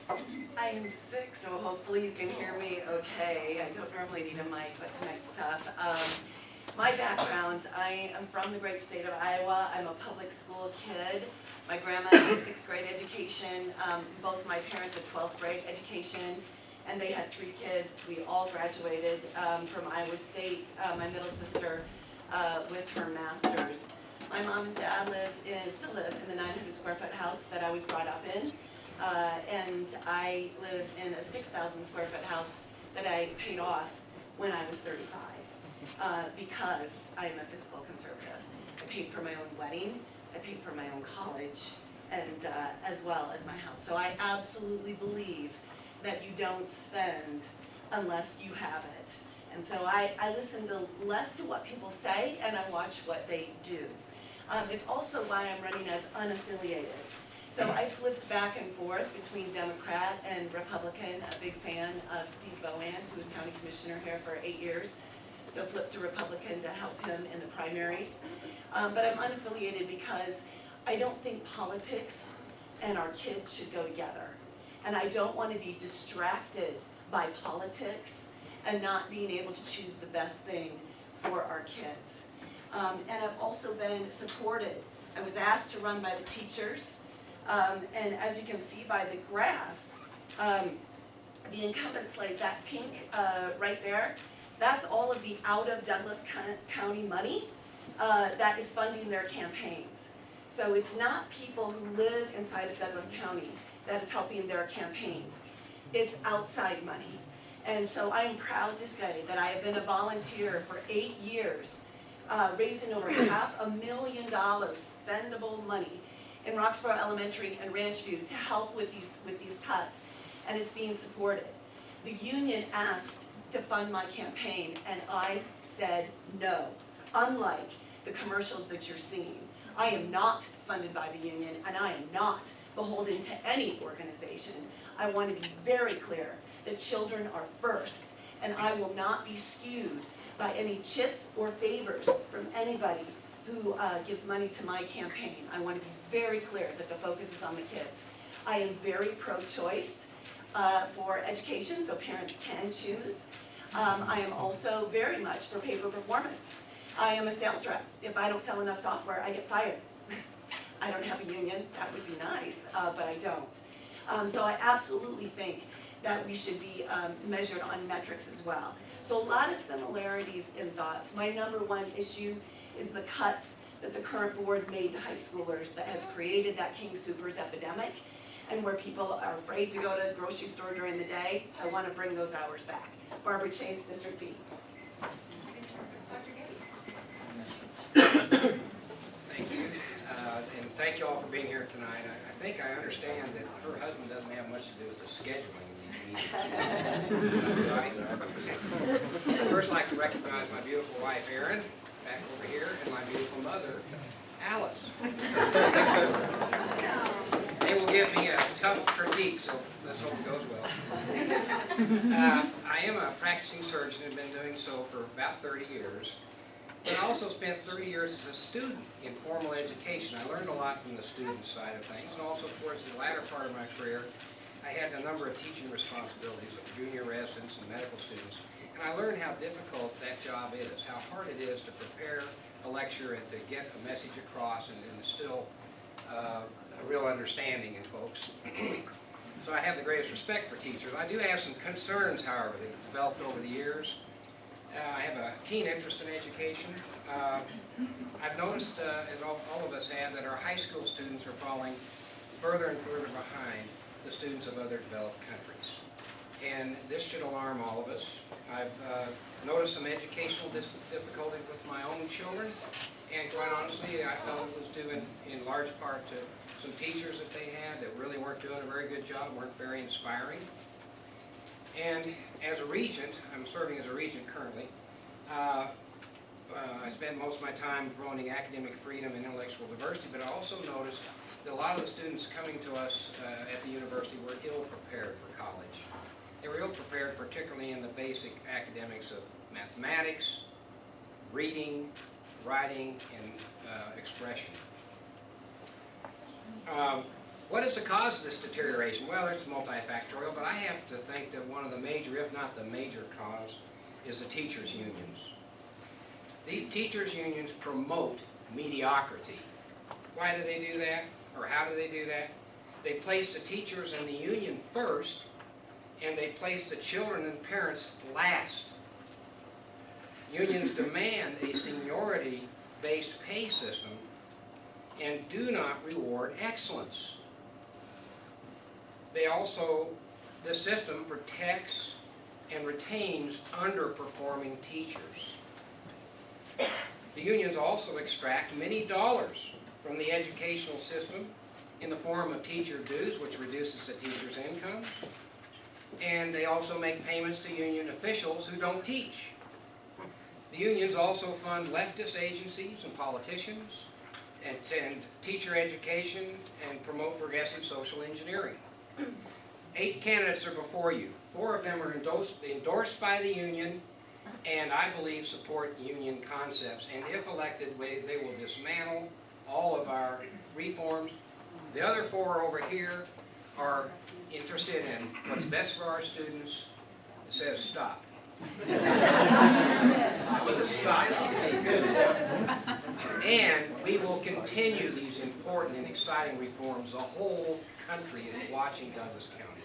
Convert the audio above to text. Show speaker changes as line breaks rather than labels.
I am sick, so hopefully you can hear me okay. I don't normally need a mic, but tonight's tough. My background, I am from the great state of Iowa. I'm a public school kid. My grandma had a 6th grade education. Both my parents had 12th grade education, and they had 3 kids. We all graduated from Iowa State. My middle sister with her master's. My mom and dad still live in the 900 square foot house that I was brought up in. And I live in a 6,000 square foot house that I paid off when I was 35 because I am a fiscal conservative. I paid for my own wedding, I paid for my own college, and as well as my house. So I absolutely believe that you don't spend unless you have it. And so I listen less to what people say and I watch what they do. It's also why I'm running as unaffiliated. So I flipped back and forth between Democrat and Republican, a big fan of Steve Boland, who was county commissioner here for 8 years. So flipped to Republican to help him in the primaries. But I'm unaffiliated because I don't think politics and our kids should go together. And I don't want to be distracted by politics and not being able to choose the best thing for our kids. And I've also been supported. I was asked to run by the teachers. And as you can see by the graphs, the incumbent slate, that pink right there, that's all of the out of Douglas County money that is funding their campaigns. So it's not people who live inside of Douglas County that is helping their campaigns. It's outside money. And so I am proud to say that I have been a volunteer for 8 years, raising over $500,000 spendable money in Roxborough Elementary and Ranchview to help with these cuts, and it's being supported. The union asked to fund my campaign, and I said no, unlike the commercials that you're seeing. I am not funded by the union, and I am not beholden to any organization. I want to be very clear that children are first, and I will not be skewed by any chits or favors from anybody who gives money to my campaign. I want to be very clear that the focus is on the kids. I am very pro-choice for education, so parents can choose. I am also very much for pay for performance. I am a sales rep. If I don't sell enough software, I get fired. I don't have a union. That would be nice, but I don't. So I absolutely think that we should be measured on metrics as well. So a lot of similarities in thoughts. My number one issue is the cuts that the current board made to high schoolers that has created that King Soopers epidemic, and where people are afraid to go to the grocery store during the day. I want to bring those hours back. Barbra Chase, District B.
Thank you, and thank you all for being here tonight. I think I understand that her husband doesn't have much to do with the scheduling of these meetings. Right? I'd first like to recognize my beautiful wife, Erin, back over here, and my beautiful mother, Alice. They will give me a tough critique, so let's hope it goes well. I am a practicing surgeon and been doing so for about 30 years. But I also spent 30 years as a student in formal education. I learned a lot from the student side of things, and also towards the latter part of my career, I had a number of teaching responsibilities of junior residents and medical students. And I learned how difficult that job is, how hard it is to prepare a lecture and to get a message across and instill a real understanding in folks. So I have the greatest respect for teachers. I do have some concerns, however, that have developed over the years. I have a keen interest in education. I've noticed, as all of us have, that our high school students are falling further and further behind the students of other developed countries. And this should alarm all of us. I've noticed some educational difficulties with my own children, and quite honestly, I felt it was due in large part to some teachers that they had that really weren't doing a very good job, weren't very inspiring. And as a regent, I'm serving as a regent currently, I spend most of my time promoting academic freedom and intellectual diversity, but I also noticed that a lot of the students coming to us at the university were ill-prepared for college. They were ill-prepared particularly in the basic academics of mathematics, reading, writing, and expression. What is the cause of this deterioration? Well, it's multifactorial, but I have to think that one of the major, if not the major cause, is the teachers' unions. The teachers' unions promote mediocrity. Why do they do that? Or how do they do that? They place the teachers and the union first, and they place the children and parents last. Unions demand a seniority-based pay system and do not reward excellence. The system protects and retains underperforming teachers. The unions also extract many dollars from the educational system in the form of teacher dues, which reduces the teacher's income. And they also make payments to union officials who don't teach. The unions also fund leftist agencies and politicians and teacher education and promote progressive social engineering. 8 candidates are before you. 4 of them are endorsed by the union and I believe support union concepts. And if elected, they will dismantle all of our reforms. The other 4 over here are interested in what's best for our students. It says stop. With a stop. And we will continue these important and exciting reforms. The whole country is watching Douglas County.